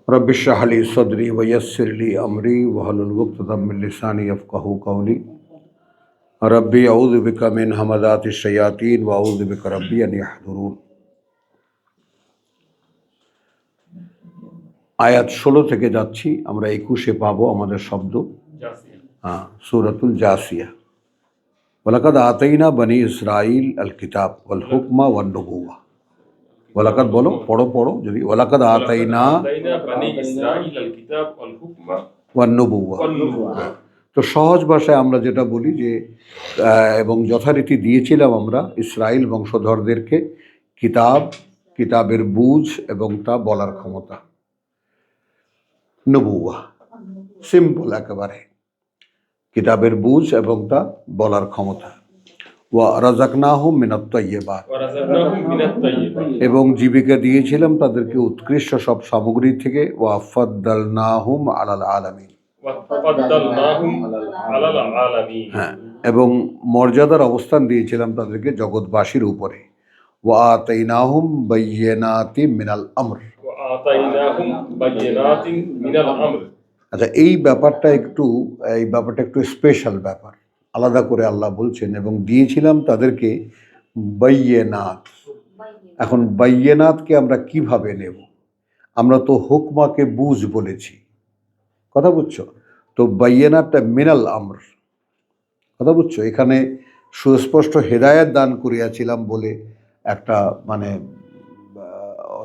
Rabbi इश्रह ली सदरी वयस्सिर ली अमरी वहलुल उक़दतम मिन लिसानी यफ़क़हू क़ौली रब्बी अऊज़ु बिका मिन हमज़ातिश शयातीन व अऊज़ु बिका रब्बी अन यहज़ुरून। आयात 16 থেকে যাচ্ছি, আমরা 21-এ পাবো আমাদের শব্দ। হ্যাঁ, সূরাতুল জাসিয়া। ওয়ালাকাদ আতাইনা বনি ইসরাঈল আল কিতাব ওয়াল হুকমা ওয়ান নবুওয়া। ওয়ালাকাদ বলো, পড়ো যদি। ওয়ালাকাদ আতাইনা বনি ইসরাঈল আল কিতাব ওয়াল হুকমা ওয়ান নবুওয়া। তো সহজ ভাষায় আমরা যেটা বলি যে এবং যথারীতি দিয়েছিলাম আমরা ইসরাইল বংশধরদেরকে কিতাবের বুঝ এবং তা বলার ক্ষমতা। নবুওয়া সিম্পল একেবারে, কিতাবের বুঝ এবং তা বলার ক্ষমতা। ওয়া রাযাকনাহুম মিনাত তাইয়্যিবাত, এবং জীবিকা দিয়েছিলাম তাদেরকে উৎকৃষ্ট সব সামগ্রী থেকে। ওয়া ফাদ্দালনাহুম আলাল আলামিন, হ্যাঁ, এবং মর্যাদার অবস্থান দিয়েছিলাম তাদেরকে জগৎবাসীর উপরে। ওয়া আতাইনাহুম বাইয়িনাতিম মিনাল আমর, আচ্ছা এই ব্যাপারটা একটু স্পেশাল ব্যাপার, আলাদা করে আল্লাহ বলছেন, এবং দিয়েছিলাম তাদেরকে বাইয়িনাত। এখন বাইয়িনাতকে আমরা কিভাবে নেব? আমরা তো হুকমাকে বুঝ বলেছি, কথা বুঝছো? তো বাইয়িনাতটা মিনাল আমর, কথা বুঝছো? এখানে সুস্পষ্ট হেদায়েত দান করিয়াছিলাম বলে একটা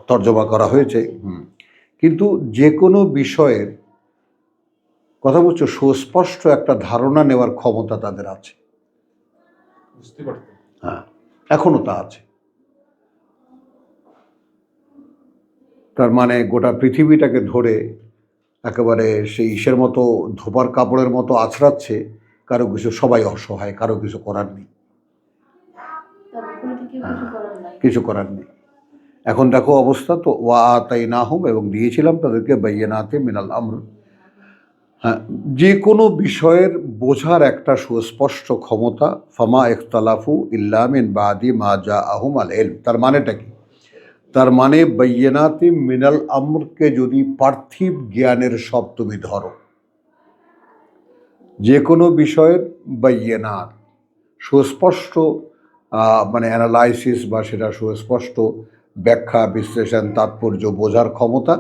তর্জমা করা হয়েছে। কিন্তু যে কোনো বিষয়ের, কথা বলছো, সুস্পষ্ট একটা ধারণা নেওয়ার ক্ষমতা তাদের আছে, হ্যাঁ, এখনো তা আছে। তার মানে গোটা পৃথিবীটাকে ধরে একেবারে সেই ইসের মতো, ধোপার কাপড়ের মতো আছড়াচ্ছে, কারো কিছু, সবাই অসহায়, কারো কিছু করার নেই, কিছু করার নেই। এখন দেখো অবস্থা। তো ওয়া আতাইনাহুম, এবং দিয়েছিলাম তাদেরকে বাইয়িনাতিম মিনাল আমর, হ্যাঁ, যে কোনো বিষয়ের বোঝার একটা সুস্পষ্ট ক্ষমতা। ফামা ইখতালাফু ইল্লা মিন বাদি মা জাআহুম আল ইলম, তার মানেটা কি? তার মানে বাইয়িনাতিম মিনাল আমরকে যদি পার্থিব জ্ঞানের সব তুমি ধরো, যে কোনো বিষয়ের বাইয়িনাত, সুস্পষ্ট অ্যানালাইসিস বা সেটা সুস্পষ্ট ব্যাখ্যা, বিশ্লেষণ, তাৎপর্য বোঝার ক্ষমতা,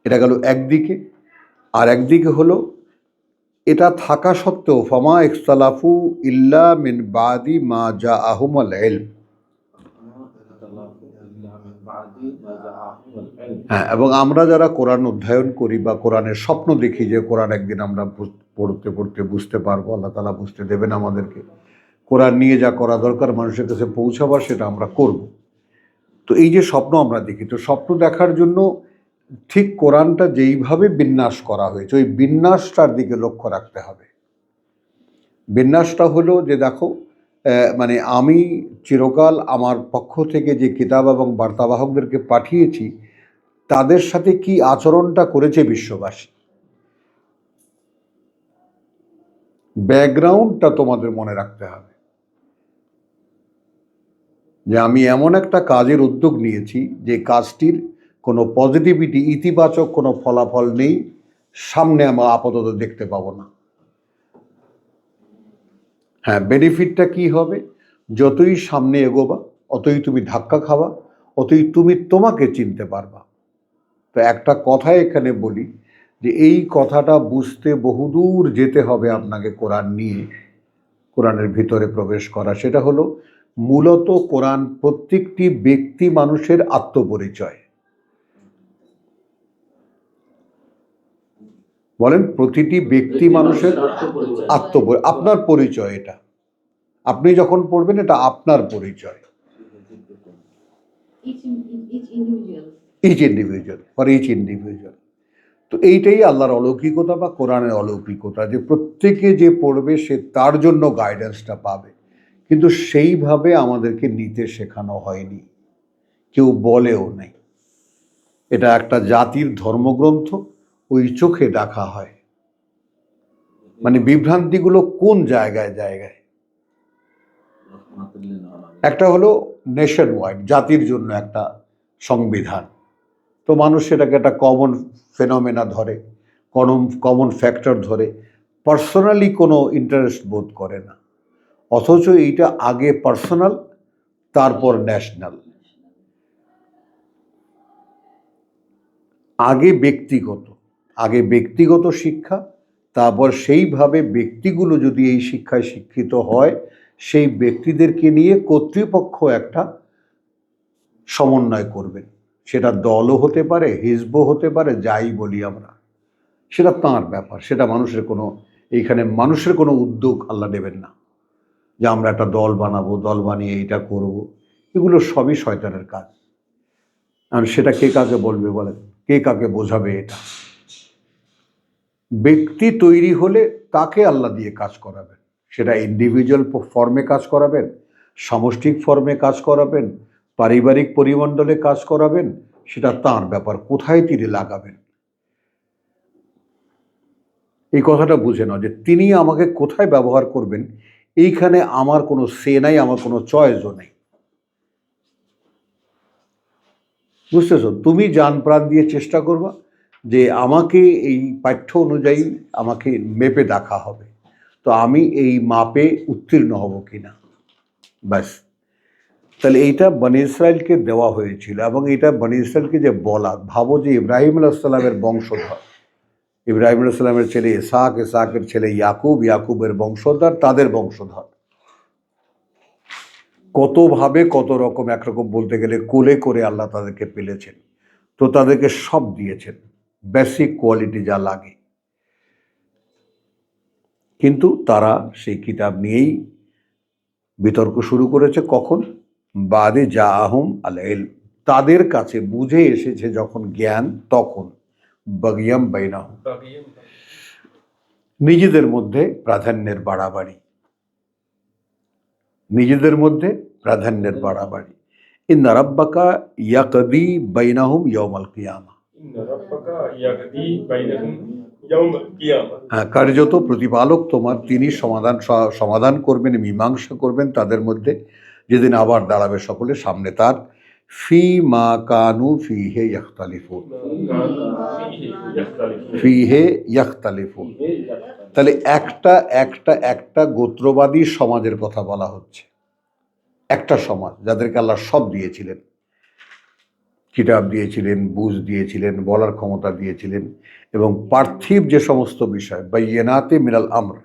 এটা গেল একদিকে। আর একদিকে হলো এটা থাকা সত্ত্বেও ফামা ইখতালাফু ইল্লা মিন বাদি মা জাআহুমুল ইলম, হ্যাঁ, এবং আমরা যারা কোরআন অধ্যয়ন করি বা কোরআনের স্বপ্ন দেখি যে কোরআন একদিন আমরা পড়তে পড়তে বুঝতে পারবো, আল্লাহ তাআলা বুঝতে দেবেন আমাদেরকে, কোরআন নিয়ে যা করা দরকার মানুষের কাছে পৌঁছাবার সেটা আমরা করব। তো এই যে স্বপ্ন আমরা দেখি, তো স্বপ্ন দেখার জন্য ঠিক কোরআনটা যেইভাবে বিন্যাস করা হয়েছে ওই বিন্যাসটার দিকে লক্ষ্য রাখতে হবে। বিন্যাসটা হলো যে দেখো, আমি চিরকাল আমার পক্ষ থেকে যে কিতাব এবং বার্তাবাহকদেরকে পাঠিয়েছি তাদের সাথে কি আচরণটা করেছে বিশ্ববাসী, ব্যাকগ্রাউন্ডটা তোমাদের মনে রাখতে হবে। যে আমি এমন একটা কাজের উদ্যোগ নিয়েছি যে কাজটির কোনো পজিটিভিটি, ইতিবাচক কোনো ফলাফল নেই, সামনে আমরা আপাতত দেখতে পাবো না। হ্যাঁ, বেনিফিটটা কি হবে? যতই সামনে এগোবা অতই তুমি ধাক্কা খাবা, অতই তুমি তোমাকে চিনতে পারবা। তো একটা কথা এখানে বলি যে এই কথাটা বুঝতে বহুদূর যেতে হবে আপনাকে কোরআন নিয়ে, কোরআনের ভিতরে প্রবেশ করা। সেটা হলো মূলত কোরআন প্রত্যেকটি ব্যক্তি মানুষের আত্মপরিচয়। বলেন, প্রতিটি ব্যক্তি মানুষের আপনার পরিচয়। এটা আপনি যখন পড়বেন এটা আপনার পরিচয়, ইচ ইন্ডিভিজুয়াল। তো এইটাই আল্লাহর অলৌকিকতা বা কোরআনের অলৌকিকতা, যে প্রত্যেকে যে পড়বে সে তার জন্য গাইডেন্সটা পাবে, কিন্তু সেইভাবে আমাদেরকে নিতে শেখানো হয়নি, কেউ বলেও নেই। এটা একটা জাতির ধর্মগ্রন্থ, ওই চোখে দেখা হয়। বিভ্রান্তিগুলো কোন জায়গায় জায়গায়? একটা হলো নেশন ওয়াইড, জাতির জন্য একটা সংবিধান, তো মানুষ সেটাকে একটা কমন ফেনোমেনা ধরে, কমন ফ্যাক্টর ধরে, পার্সোনালি কোনো ইন্টারেস্ট বোধ করে না। অথচ এইটা আগে পার্সোনাল, তারপর ন্যাশনাল। আগে ব্যক্তিগত শিক্ষা, তারপর সেইভাবে ব্যক্তিগুলো যদি এই শিক্ষায় শিক্ষিত হয়, সেই ব্যক্তিদেরকে নিয়ে কর্তৃপক্ষ একটা সমন্বয় করবেন। সেটা দলও হতে পারে, হিজবও হতে পারে, যাই বলি আমরা, সেটা তাঁর ব্যাপার। সেটা এইখানে মানুষের কোনো উদ্যোগ আল্লাহ নেবেন না যে আমরা একটা দল বানাবো, দল বানিয়ে এইটা করব। এগুলো সবই শয়তানের কাজ। আর সেটা কে কাকে বলবে বলেন? কে কাকে বোঝাবে? এটা ব্যক্তি তৈরি হলে তাকে আল্লাহ দিয়ে কাজ করাবেন। সেটা ইন্ডিভিজুয়াল ফর্মে কাজ করাবেন, সামষ্টিক ফর্মে কাজ করাবেন, পারিবারিক পরিমণ্ডলে কাজ করাবেন, সেটা তাঁর ব্যাপার। কোথায় তিনি লাগাবেন এই কথাটা বুঝে নাও, যে তিনি আমাকে কোথায় ব্যবহার করবেন এইখানে আমার কোনো সে নাই, আমার কোনো চয়েসও নেই। বুঝতেছো? তুমি জান প্রাণ দিয়ে চেষ্টা করবা যে আমাকে এই পাঠ্য অনুযায়ী আমাকে মেপে দেখা হবে, তো আমি এই মাপে উত্তীর্ণ হব কিনা, ব্যাস। তাহলে এইটা বনি ইসরায়েলকে দেওয়া হয়েছিল, এবং এটা বনি ইসরায়েলকে যে বলা, ভাবো যে ইব্রাহিম আলাইহিস সালামের বংশধর, ইব্রাহিম আলাইহিস সালামের ছেলে ইসহাক, ইসহাকের ছেলে ইয়াকুব, ইয়াকুবের বংশধর, তাদের বংশধর, কতভাবে কত রকম, একরকম বলতে গেলে কোলে করে আল্লাহ তাদেরকে পেলেছেন, তো তাদেরকে সব দিয়েছেন, বেসিক কোয়ালিটি যা লাগে। কিন্তু তারা সেই কিতাব নিয়েই বিতর্ক শুরু করেছে। কখন? বাদে যা আহম আল ইলম, তাদের কাছে বুঝে এসেছে যখন জ্ঞান, তখন বাগিয়াম বাইনাহুম, নিজেদের মধ্যে প্রাধান্যের বাড়াবাড়ি, নিজেদের মধ্যে প্রাধান্যের বাড়াবাড়ি। ইন্না রাব্বাকা ইয়াকদি বাইনাহুম ইয়াউমাল কিয়ামা, হ্যাঁ, কার্যত প্রতিপালক তোমার, তিনি সমাধান করবেন, মীমাংসা করবেন তাদের মধ্যে, যেদিন আবার দাঁড়াবে সকলে সামনে তার। ফি মা কানু ফিহে ইয়াখতালিফুন, ফিহে ইয়াখতালিফুন। তাহলে একটা একটা একটা গোত্রবাদী সমাজের কথা বলা হচ্ছে, একটা সমাজ যাদেরকে আল্লাহ সব দিয়েছিলেন, কিতাব দিয়েছিলেন, বুঝ দিয়েছিলেন, বলার ক্ষমতা দিয়েছিলেন, এবং পার্থিব যে সমস্ত বিষয় বাইয়িনাতে মিনাল আমর,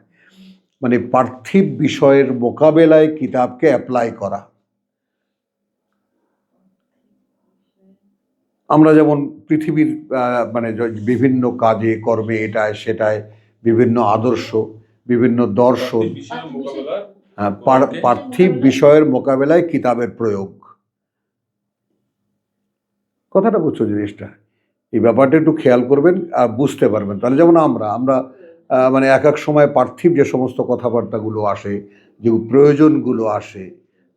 মানে পার্থিব বিষয়ের মোকাবেলায় কিতাবকে অ্যাপ্লাই করা। আমরা যেমন পৃথিবীর মানে বিভিন্ন কাজে কর্মে, এটায় সেটায়, বিভিন্ন আদর্শ, বিভিন্ন দর্শন, পার্থিব বিষয়ের মোকাবেলায় কিতাবের প্রয়োগ। কথাটা বুঝছো জিনিসটা? এই ব্যাপারটা একটু খেয়াল করবেন আর বুঝতে পারবেন। তাহলে যেমন আমরা মানে এক এক সময় পার্থিব যে সমস্ত কথাবার্তাগুলো আসে, যে প্রয়োজনগুলো আসে,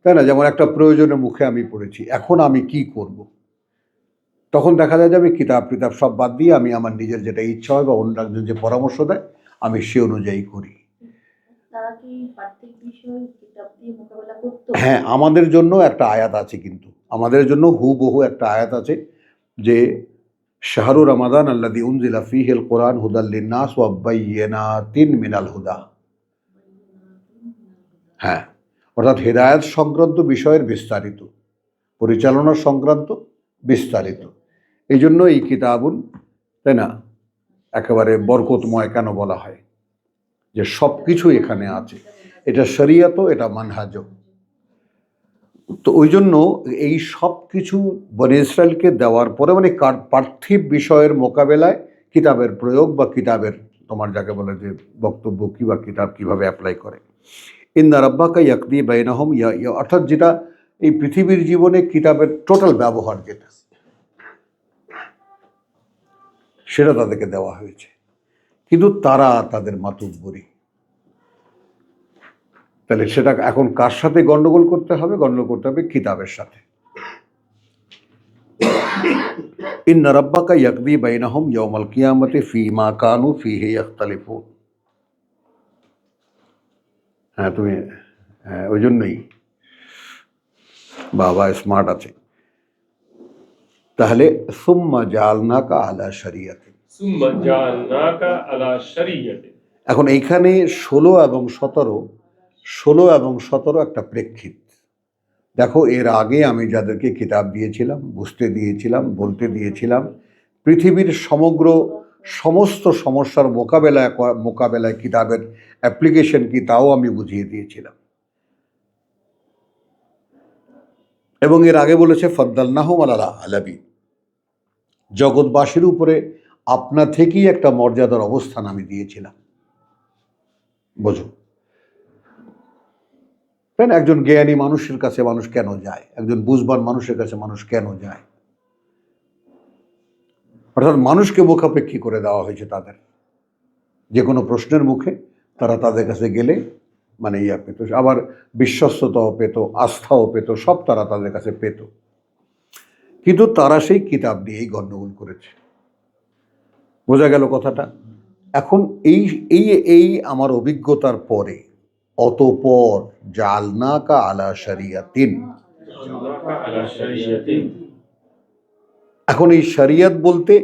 তাই না? যেমন একটা প্রয়োজনের মুখে আমি পড়েছি, এখন আমি কি করব, তখন দেখা যাবে কিতাব সব বাদ দিয়ে আমি আমার নিজের যেটা ইচ্ছা হয় বা অন্য একজন যে পরামর্শ দেয় আমি সে অনুযায়ী করি। হ্যাঁ, আমাদের জন্য একটা আয়াত আছে, কিন্তু আমাদের জন্য হুবহু একটা আয়াত আছে যে শাহরু রমাদান আল্লাযী উনজিলা ফীহিল কুরআন হুদাল লিন্নাস ওয়া বাইয়িনাতিন মিনাল হুদা। হ্যাঁ, অর্থাৎ হেদায়েত সংক্রান্ত বিষয়ের বিস্তারিত, পরিচালনা সংক্রান্ত বিস্তারিত। এই জন্য এই কিতাবুন, তাই না, একেবারে বরকতময় কেন বলা হয়, যে সব কিছু এখানে আছে। এটা শরিয়ত, এটা মানহাজ। তো ওই জন্য এই সব কিছু বনি ইসরায়েলকে দেওয়ার পরে, মানে পার্থিব বিষয়ের মোকাবেলায় কিতাবের প্রয়োগ, বা কিতাবের তোমার যাকে বলে যে বক্তব্য কি, বা কিতাব কিভাবে অ্যাপ্লাই করে। ইন্না রাব্বাকা ইয়াকদি বাইনাহুম, অর্থাৎ যেটা এই পৃথিবীর জীবনে কিতাবের টোটাল ব্যবহার, যেটা সেটা তাদেরকে দেওয়া হয়েছে, কিন্তু তারা তাদের মাতুব্বরি। তাহলে সেটা এখন কার সাথে গন্ডগোল করতে হবে? গন্ডগোল করতে হবে কিতাবের সাথে। ইন্না রাব্বাকা ইয়াকদি বাইনাহুম ইয়াউমাল কিয়ামাতি ফীমা কানু ফীহি ইখতালিফুন। হ্যাঁ, তুমি, হ্যাঁ, ওই জন্যই বাবা স্মার্ট আছে। তাহলে সুম্মা জাআলনাকা আলা শরিয়াতিন। সুম্মা জাআলনাকা আলা শরিয়াতিন। এখন এইখানে 16 এবং 17 একটা প্রেক্ষিত। দেখো, এর আগে আমি যাদেরকে কিতাব দিয়েছিলাম, বুঝতে দিয়েছিলাম, বলতে দিয়েছিলাম, পৃথিবীর সমস্ত সমস্যার মোকাবেলায় কিতাবের অ্যাপ্লিকেশন কি তাও আমি বুঝিয়ে দিয়েছিলাম। এবং এর আগে বলেছে ফাদ্দালনাহুম আলাল আলামিন, জগৎবাসীর উপরে আপনা থেকেই একটা মর্যাদার অবস্থান আমি দিয়েছিলাম। বোঝো, তাই না? একজন জ্ঞানী মানুষের কাছে মানুষ কেন যায়? একজন বুঝবান মানুষের কাছে মানুষ কেন যায়? অর্থাৎ মানুষকে মুখাপেক্ষী করে দেওয়া হয়েছে তাদের। যে কোনো প্রশ্নের মুখে তারা তাদের কাছে গেলে মানে পেত, আবার বিশ্বস্ততাও পেত, আস্থাও পেত, সব তারা তাদের কাছে পেত। কিন্তু তারা সেই কিতাব দিয়েই গণ্ডগোল করেছে। বোঝা গেল কথাটা? এখন এই এই এই আমার অভিজ্ঞতার পরে, অতঃপর জাআলনাকা আলা শরিয়াতিন, এখন এই শরিয়ত বলতে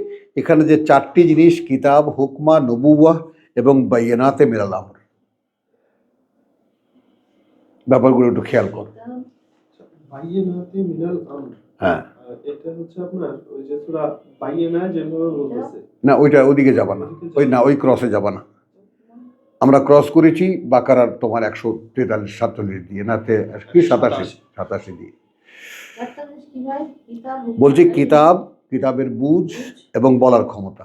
এখানে যে 4টি জিনিস, কিতাব, হুকমা, নবুওয়াহ এবং বাইয়িনাতে মিনাল আমর, ব্যাপারগুলো একটু খেয়াল করো। বাইয়িনাতে মিনাল আমর, হ্যাঁ, এটা হচ্ছে আপনার ওই যে সূরা বাইয়িনা যেভাবে বলতেছে, না ওইদিকে যাবা না, ওই ক্রসে যাবা না। আমরা ক্রস করেছি বাকারার তোমার 143-47 দিয়ে, না কি 87 দিয়ে। বলছি কিতাবের বুঝ এবং বলার ক্ষমতা,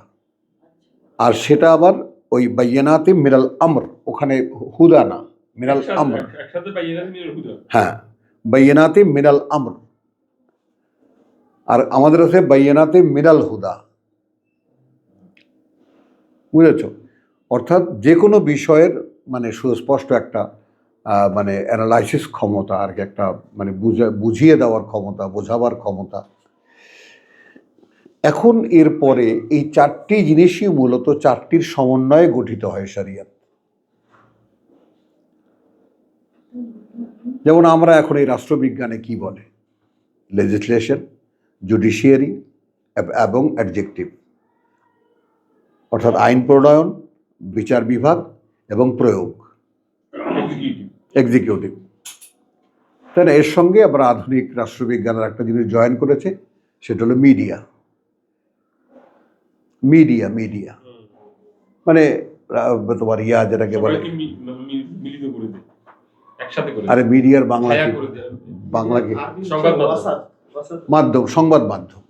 আর সেটা আবার ওই বাইয়িনাতে মিনাল আমর, ওখানে হুদা না, মিনাল আমর। একসাথে বাইয়িনাতে মিনাল হুদা। হ্যাঁ, বাইয়িনাতে মিনাল আমর, আর আমাদের আছে বাইয়িনাতে মিনাল হুদা। বুঝেছ? অর্থাৎ যে কোনো বিষয়ের মানে সুস্পষ্ট একটা মানে অ্যানালাইসিস ক্ষমতা, আর কি একটা মানে বুঝিয়ে দেওয়ার ক্ষমতা, বোঝাবার ক্ষমতা। এখন এরপরে এই 4টি জিনিসই মূলত 4টির সমন্বয়ে গঠিত হয় শরিয়ত। যেমন আমরা এখন এই রাষ্ট্রবিজ্ঞানে কি বলে, লেজিসলেশন, জুডিশিয়ারি এবং অ্যাডজেক্টিভ, অর্থাৎ আইন প্রণয়ন, বিচার বিভাগ এবং প্রয়োগ, এক্সিকিউটিভ। তাই না? এর সঙ্গে আবার আধুনিক রাষ্ট্রবিজ্ঞানের একটা জিনিস জয়েন করেছে, সেটা হলো মিডিয়া। মানে তোমার যেটাকে বলে, আরে মিডিয়ার বাংলা কি? মাধ্যম, সংবাদ মাধ্যম,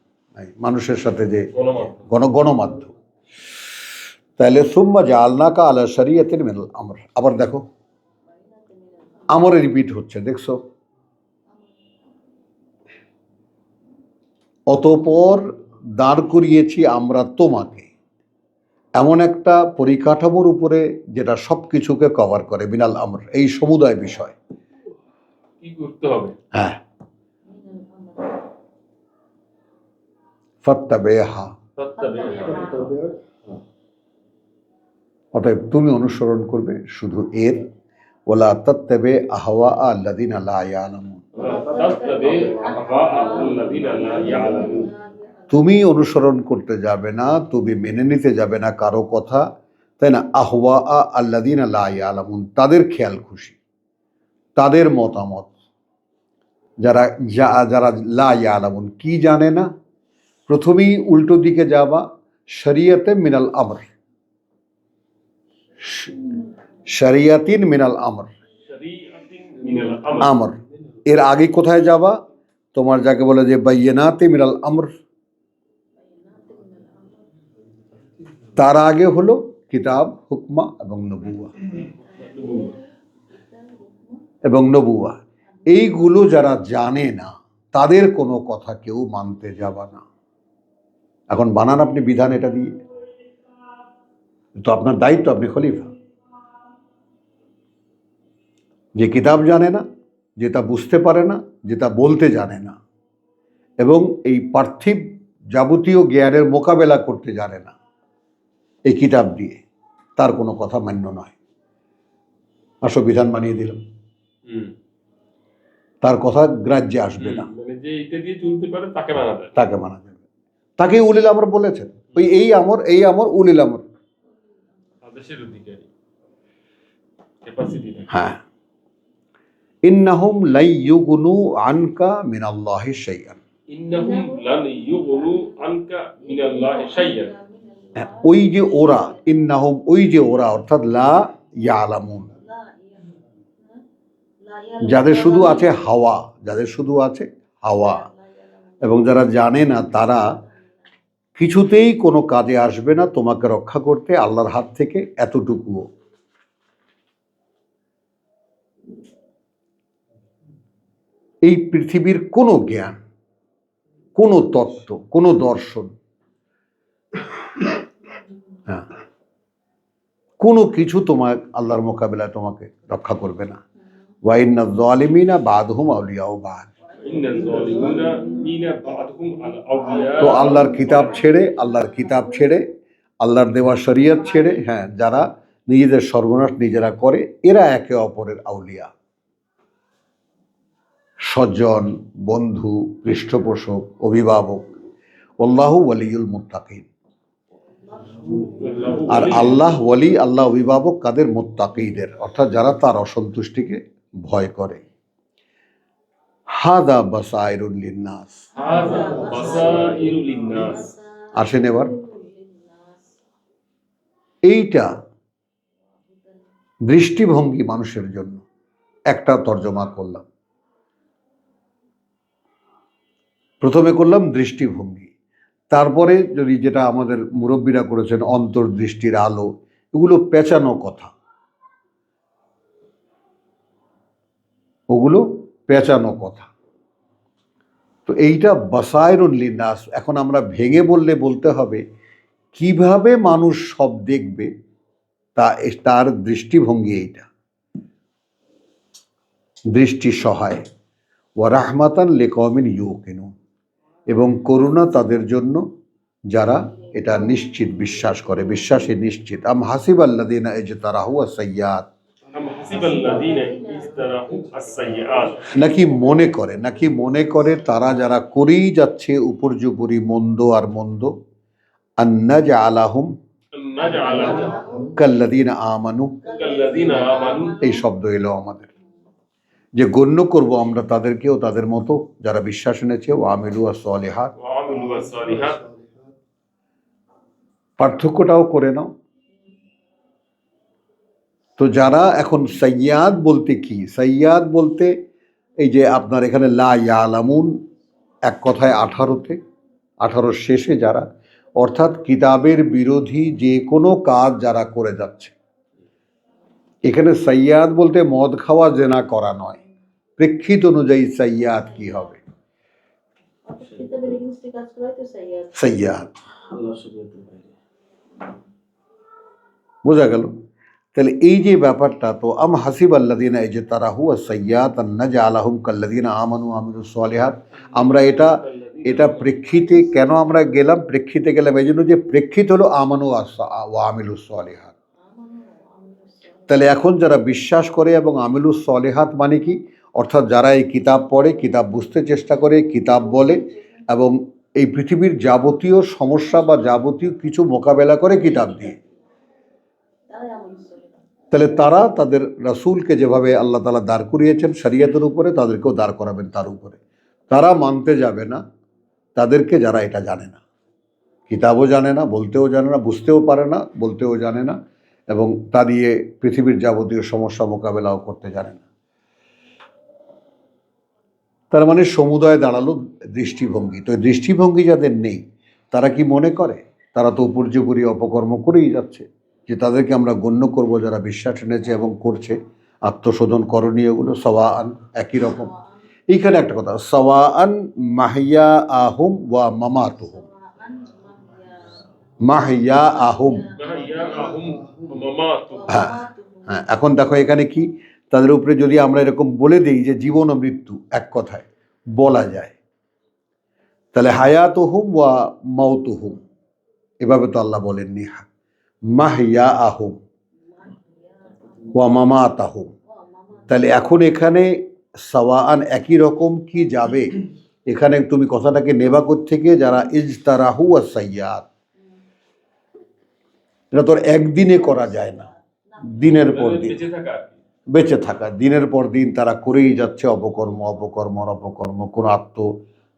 মানুষের সাথে যে গণমাধ্যম। তাহলে সুম্মা জাআলনাকা আলা শরিয়াতিন মিনাল আমর। আবার দেখো, আমরে রিপিট হচ্ছে, দেখছো? অতঃপর দাঁড় করিয়েছি আমরা তোমাকে এমন একটা পরিকাঠামোর উপরে যেটা সবকিছুকে কভার করে, মিনাল আমর, এই সমুদায় বিষয়। কি করতে হবে? হ্যাঁ, ফাত্তাবিহা, অতএব তুমি অনুসরণ করবে শুধু এর, ওয়ালা তাত্তাবি আহওয়া আল্লাযিনা লা ইয়ালামুন, তুমি অনুসরণ করতে যাবে না, তুমি মেনে নিতে যাবে না কারো কথা, তাই না? আহওয়া আল্লাযিনা লা ইয়ালামুন, তাদের খেয়াল খুশি, তাদের মতামত, যারা লা ইয়ালামুন, কি জানে না। প্রথমেই উল্টো দিকে যাবা, শরিয়াতে মিনাল আমর, শরিয়াতিন মিনাল আমর, আমর। এর আগে কোথায় যাবা? তোমার যাকে বলে যে বাইয়িনাতে মিনাল আমর, তার আগে হলো কিতাব, হুকমা এবং নবুয়া। এইগুলো যারা জানে না তাদের কোনো কথা কেউ মানতে যাবা না। এখন বানান আপনি বিধান এটা দিয়ে, তো আপনার দায়িত্ব, আপনি খলিফা। যে কিতাব জানে না, যেটা বুঝতে পারে না, যেটা বলতে জানে না, এবং এই পার্থিব যাবতীয় জ্ঞানের মোকাবেলা করতে জানে না এই কিতাব দিয়ে, তার কোনো কথা মান্য নয়। আসো বিধান বানিয়ে দিলাম, তার কথা গ্রাহ্যে আসবে না, মানে যে এটা দিয়ে চলতে পারে তাকে মানা যাবে। তাকে উলিল আমর বলেছেন। ওই এই আমর উলিল আমর। আদেশের অধিকারী, ক্যাপাসিটি থাকে। হ্যাঁ, ইন্নাহুম লাই ইউগনু আনকা মিনাল্লাহি শাইআন। ইন্নাহুম লান ইউগনু আনকা মিনাল্লাহি শাইআন। হ্যাঁ, ওই যে ওরা, ইন্নাহুম ওই যে ওরা, অর্থাৎ লা ইয়ালামুন, যাদের শুধু আছে হাওয়া, যাদের শুধু আছে হাওয়া, এবং যারা জানে না, তারা কিছুতেই কোনো কাজে আসবে না তোমাকে রক্ষা করতে আল্লাহর হাত থেকে এতটুকুও। এই পৃথিবীর কোনো জ্ঞান, কোনো তত্ত্ব, কোনো দর্শন, হ্যাঁ, কোনো কিছু তোমার আল্লাহর মোকাবিলায় তোমাকে রক্ষা করবে না। ওয়াইন্না যালিমিনা বাদহুম আউলিয়াউ বাদ। ইন্নাল যালিমিনা মিনা বাদহুম আল আউলিয়া। তো আল্লাহর কিতাব ছেড়ে আল্লাহর দেওয়া শরীয়ত ছেড়ে, হ্যাঁ, যারা নিজেদের সর্বনাশ নিজেরা করে, এরা একে অপরের আউলিয়া, স্বজন, বন্ধু, পৃষ্ঠপোষক, অভিভাবক। আল্লাহু ওয়ালিউল মুত্তাকিন। আর আল্লাহ ওয়ালি, আল্লাহ অভিভাবক কাদের? মুত্তাকিদের, অর্থাৎ যারা তার অসন্তুষ্টিকে ভয় করে। হাদা বাসাইরুল লিন্নাস। হাযা বাসাইরু লিন্নাস। আসেন এবার, এইটা দৃষ্টিভঙ্গি মানুষের জন্য। একটা তর্জমা করলাম, প্রথমে করলাম দৃষ্টিভঙ্গি, তারপরে যদি যেটা আমাদের মুরব্বীরা করেছেন অন্তর্দৃষ্টির আলো, এগুলো পেঁচানো কথা, ওগুলো পেঁচানো কথা। তো এইটা বাসায়রুল লিন্নাস। এখন আমরা ভেঙে বলতে হবে কিভাবে মানুষ সব দেখবে, তার দৃষ্টিভঙ্গি এইটা, দৃষ্টি সহায়। ওয়া রাহমাতান লিকওমিন ইউকিনুন, এবং করুণা তাদের জন্য যারা এটা নিশ্চিত বিশ্বাস করে, বিশ্বাসে নিশ্চিত। আম হাসিবাল্লাযিনা ইজতারাহু আস-সাইয়্যাত, আম হাসিবাল্লাযিনা ইজতারাহু আস-সাইয়্যাত। নাকি মনে করে তারা যারা করেই যাচ্ছে উপর্যুপরি মন্দ আর মন্দ, আন্নাজআলাহুম নাজআলাহুম কাল্লাযিনা আমানু, কাল্লাযিনা আমানু। এই শব্দ এলো আমাদের, যে গণ্য করব আমরা তাদেরকেও তাদের মতো যারা বিশ্বাস এনেছে। ওয়া আমিলু আস-সালিহাত, ওয়া আমিলু আস-সালিহাত। পার্থক্যটাও করে নাও। তো যারা এখন সাইয়াদ বলতে কি? সাইয়াদ বলতে এই যে আপনার এখানে লা ইয়ালামুন, এক কথায় 18 শেষে যারা, অর্থাৎ কিতাবের বিরোধী যে কোনো কাজ যারা করে যাচ্ছে। এখানে সাইয়াদ বলতে মদ খাওয়া, জেনা করা নয়। প্রেক্ষিত অনুযায়ী সাইয়াদ কি হবে? সাইয়াদ বোঝা গেল? তাহলে এই যে ব্যাপারটা, তো আম হাসিবাল্লাযিনা ইজতারাহু আস-সাইয়্যাত আন নাজআলাহুম কাল্লাযিনা আমানু ওয়া আমিলুস সালিহাত। আমরা এটা প্রেক্ষিতে কেন আমরা গেলাম? প্রেক্ষিতে গেলাম এই জন্য যে প্রেক্ষিত হলো আমানু ওয়া আমিলুস সালিহাত। তাহলে এখন যারা বিশ্বাস করে এবং আমিলুস সালিহাত মানে কি? অর্থাৎ যারা এই কিতাব পড়ে, কিতাব বুঝতে চেষ্টা করে, কিতাব বলে, এবং এই পৃথিবীর যাবতীয় সমস্যা বা যাবতীয় কিছু মোকাবেলা করে কিতাব দিয়ে, তাহলে তারা তাদের রাসূলকে যেভাবে আল্লাহ তাআলা দাঁড় করিয়েছেন শরীয়তের উপরে, তাদেরকেও দাঁড় করাবেন তার উপরে। তারা মানতে যাবে না তাদেরকে যারা এটা জানে না, কিতাবও জানে না, বলতেও জানে না, বুঝতেও পারে না, বলতেও জানে না, এবং তা দিয়ে পৃথিবীর যাবতীয় সমস্যা মোকাবেলাও করতে জানে না। তার মানে সমুদায় দাঁড়ালো দৃষ্টিভঙ্গি। তো দৃষ্টিভঙ্গি যাদের নেই, তারা কি মনে করে তারা তো উপর্যুপরি অপকর্ম করেই যাচ্ছে, যে তাদেরকে আমরা গণ্য করব যারা বিশ্বাস এনেছে এবং করছে, আত্মশোধন করণীয়গুলো সওয়াআন, একই রকম। এইখানে একটা কথা, সওয়াআন মাহিয়া আহুম ওয়া মামাতুহুম। মাহিয়া আহুম, হ্যাঁ হ্যাঁ। এখন দেখো এখানে কি, তাদের উপরে যদি আমরা এরকম বলে দিই যে জীবন ও মৃত্যু এক কথায় বলা যায়, তাহলে হায়াতুহুম ওয়া মাউতুহুম, এভাবে তো আল্লাহ বলেননি। মাহিয়া আহুম ওয়া মামাতাহুম, তাহলে এখন এখানে সাওয়াআন একই রকম কি যাবে? এখানে তুমি কথাটাকে নেবা থেকে যারা ইজতারাহু আস-সাইয়্যাত, এটা তোর একদিনে করা যায় না, দিনের পর দিন বেঁচে থাকা আর কি। বেঁচে থাকা, দিনের পর দিন তারা করেই যাচ্ছে অপকর্ম অপকর্ম আর অপকর্ম, কোনো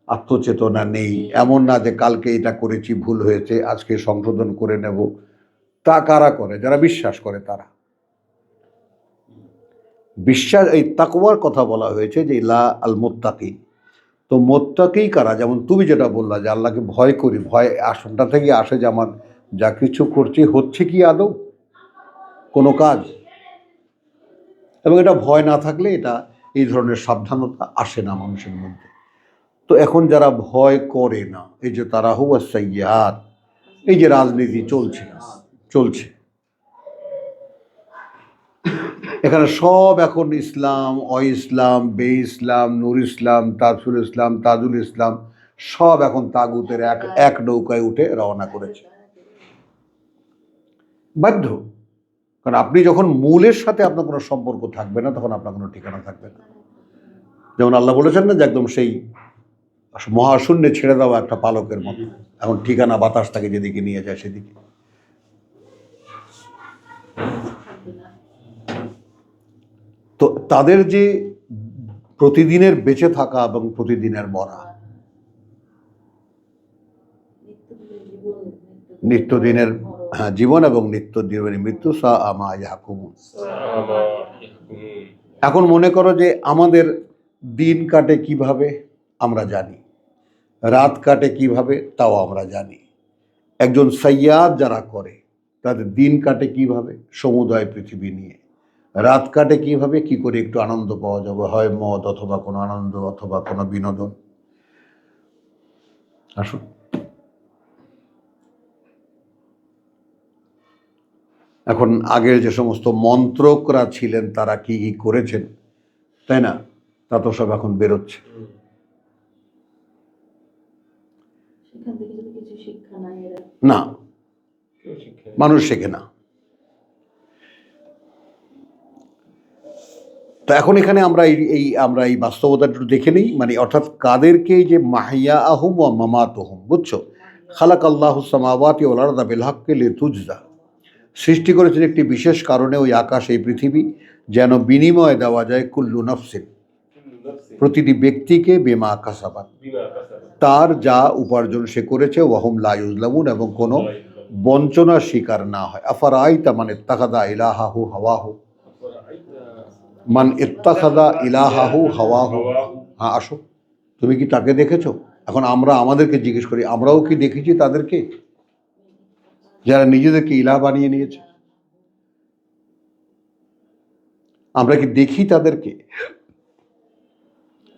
আত্মচেতনা নেই। এমন না যে কালকে এটা করেছি ভুল হয়েছে আজকে সংশোধন করে নেব, তা কারা করে? যারা বিশ্বাস করে তারা। বিশ্বাস, এই তাকওয়ার কথা বলা হয়েছে যে লা আল মুত্তাকি, তো মোত্তাকি কারা? যেমন তুমি যেটা বললা যে আল্লাহকে ভয় করি, ভয় আসনটা থেকে আসে যে আমার যা কিছু করছি হচ্ছে কি আদৌ কোনো কাজ, এবং এটা ভয় না থাকলে এটা এই ধরনের সাবধানতা আসে না মানুষের মধ্যে। তো এখন যারা ভয় করে না, এই যে তারাহু আস-সাইয়্যাত, এই যে রাজনীতি চলছে এখানে সব এখন ইসলাম, ইসলাম, বে ইসলাম, নুর ইসলাম, তাজুল ইসলাম, তাজুল ইসলাম, সব এখন তাগুতের এক নৌকায় উঠে রওনা করেছে, বাধ্য। কারণ আপনি যখন মূলের সাথে আপনার কোনো সম্পর্ক থাকবে না, তখন আপনার কোনো ঠিকানা থাকবে না। যেমন আল্লাহ বলেছেন না যে একদম সেই মহাশূন্যে ছেড়ে দেওয়া একটা পালকের মতো, এখন ঠিকানা বাতাস তাকে যেদিকে নিয়ে যায় সেদিকে। তো তাদের যে প্রতিদিনের বেঁচে থাকা এবং প্রতিদিনের মরা, নিত্যদিনের জীবন এবং নিত্যদিনের মৃত্যু, সা আমা ইয়াহকুমুন। সামা ইয়াহকুমুন। এখন মনে করো যে আমাদের দিন কাটে কিভাবে আমরা জানি, রাত কাটে কিভাবে তাও আমরা জানি। একজন সাইয়্যাদ যারা করে তাদের দিন কাটে কিভাবে, সমুদয় পৃথিবী নিয়ে। রাত কাটে কিভাবে, কি করে একটু আনন্দ পাওয়া যাবে, হয় মদ অথবা কোনো আনন্দ অথবা কোনো বিনোদন। আসুন, এখন আগের যে সমস্ত মন্ত্রকরা ছিলেন তারা কি কি করেছেন, তাই না, তা তো সব এখন বেরোচ্ছে। না, কেউ শিক্ষা নেই। মানুষ শেখে না। তো এখন এখানে আমরা এই বাস্তবতাটা একটু দেখে নিই, মানে অর্থাৎ কাদেরকে যে মাহিয়া আহুম ও মামাতুহুম, বুঝছো? খালাক আল্লাহু সামাওয়াতি ওয়াল আরদা বিল হাক্কি লিতুজজা, সৃষ্টি করেছেন একটি বিশেষ কারণে ওই আকাশ এই পৃথিবী, যেন বিনিময় দেওয়া যায় কুল্লু নফসিন, প্রতিটি ব্যক্তিকে বিমা কাসাবাত, বিমা কাসাবাত। তার যা উপার্জন সে করেছে, ওয়াহুম লা ইউজলামুন, এবং কোনো বঞ্চনার শিকার না হয়। আফারাইতা মান ইত্তাখাযা ইলাহাহু হাওয়াহু, মান ইত্তাখাযা ইলাহাহু হাওয়াহু। হ্যাঁ, আসো, তুমি কি তাকে দেখেছো? এখন আমরা আমাদেরকে জিজ্ঞেস করি, আমরাও কি দেখেছি তাদেরকে যারা নিজেদেরকে ইলাহ বানিয়ে নিয়েছে? আমরা কি দেখি তাদেরকে?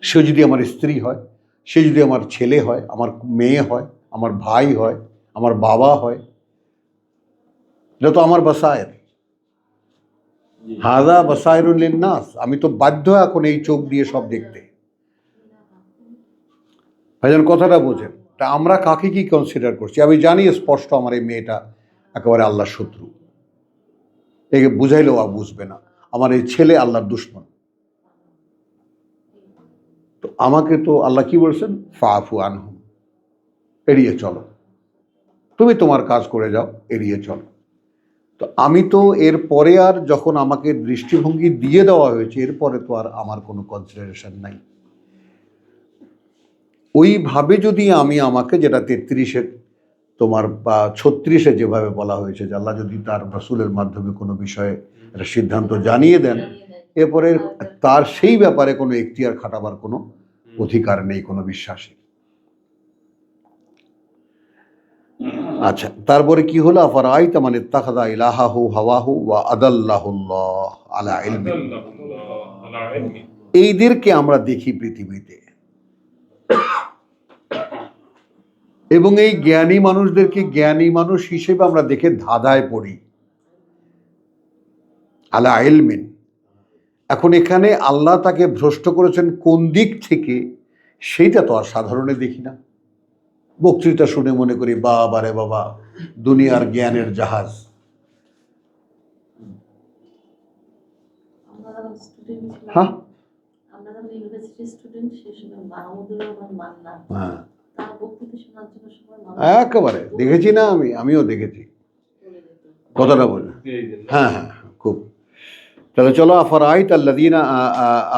সে যদি আমার স্ত্রী হয়, সে যদি আমার ছেলে হয়, আমার মেয়ে হয়, আমার ভাই হয়, আমার বাবা হয়, এটা তো আমার বাসায়ের। হাযা বাসায়রুন লিন্নাস, আমি তো বাধ্য এখন এই চোখ দিয়ে সব দেখতে। ভাইজান কথাটা বোঝেন। তা আমরা কাকে কি কনসিডার করছি? আমি জানি স্পষ্ট আমার এই মেয়েটা একেবারে আল্লাহর শত্রু, একে বুঝাইলেও বুঝবে না। আমার এই ছেলে আল্লাহর দুশমন। তো আমাকে তো আল্লাহ কি বলছেন? ফাআফু আনহুম, এড়িয়ে চলো, তুমি তোমার কাজ করে যাও, এড়িয়ে চলো। তো আমি তো এর পরে আর যখন আমাকে দৃষ্টিভঙ্গি দিয়ে দেওয়া হয়েছে, এরপরে তো আর আমার কোনো কনসিডারেশন নাই। ওইভাবে যদি আমি আমাকে, যেটা 33-এ তোমার বা 36-এ যেভাবে বলা হয়েছে যে আল্লাহ যদি তার রাসূলের মাধ্যমে কোনো বিষয়ে একটা সিদ্ধান্ত জানিয়ে দেন, এরপরে তার সেই ব্যাপারে কোনো এখতিয়ার খাটাবার কোনো অধিকার নেই কোনো বিশ্বাসী। আচ্ছা, তারপরে কি হলো? আফারাইতা মান ইত্তাখাযা ইলাহাহু হাওয়াহু ওয়া আদাল্লাহুল্লাহ আলা ইলমি, আদাল্লাহুল্লাহ আলা ইলমি। এইদেরকে আমরা দেখি পৃথিবীতে, এবং এই জ্ঞানী মানুষদেরকে জ্ঞানী মানুষ হিসেবে আমরা দেখে ধাঁধায় পড়ি। আলা ইলমিন, এখন এখানে আল্লাহ তাকে ভ্রষ্ট করেছেন কোন দিক থেকে, সেইটা তো আর সাধারণে দেখি না। বক্তৃতা শুনে মনে করি বাবা রে বাবা, দুনিয়ার জ্ঞানের জাহাজ। হ্যাঁ, আমি ইউনিভার্সিটি স্টুডেন্ট, সেই সময় মাহমুদুর রহমান মান্না হ্যাঁ, তার বক্তৃতা শোনার জন্য সবাই একেবারে দেখেছি না, আমিও দেখেছি কথাটা বলে। হ্যাঁ হ্যাঁ হ্যাঁ, খুব। তাহলে চলো, আফারাইতা আল্লাযীনা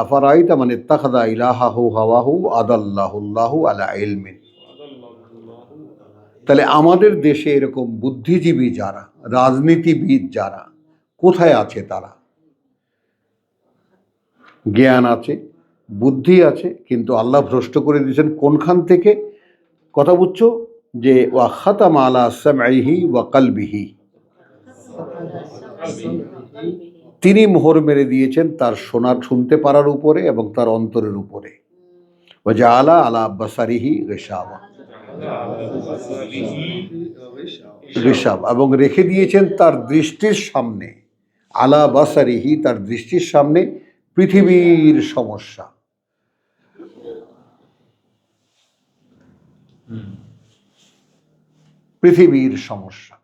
আফারাইতা মান ইত্তাখাযা ইলাহাহু হাওয়াহু আদাল্লাহুল্লাহু আলা ইলমিন। তাহলে আমাদের দেশে এরকম বুদ্ধিজীবী যারা, রাজনীতিবিদ যারা, কোথায় আছে তারা? জ্ঞান আছে, বুদ্ধি আছে, কিন্তু আল্লাহ ভ্রষ্ট করে দিয়েছেন কোনখান থেকে? কথা বুঝছো? যে ওয়া খাতামা আলা সামঈহি ওয়া কলবিহি, তিনি মোহর মেরে দিয়েছেন তার শুনতে পারার উপরে এবং তার অন্তরের উপরে। ওয়া জাআলা আলা বাসারিহি গিশাওয়া, এবং রেখে দিয়েছেন তার দৃষ্টির সামনে, আলা বাসারিহি, তার দৃষ্টির সামনে পৃথিবীর সমস্যা। পৃথিবীর সমস্যা,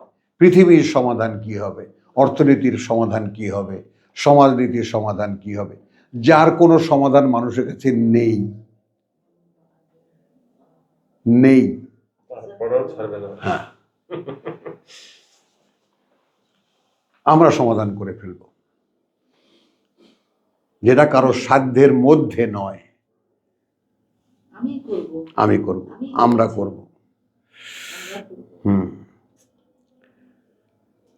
পৃথিবীর সমাধান কি হবে, অর্থনীতির সমাধান কি হবে, সমাজনীতির সমাধান কি হবে, যার কোনো সমাধান মানুষের কাছে নেই। নেই। হ্যাঁ, আমরা সমাধান করে ফেলব, যেটা কারো সাধ্যের মধ্যে নয়। আমি করব, আমরা করব।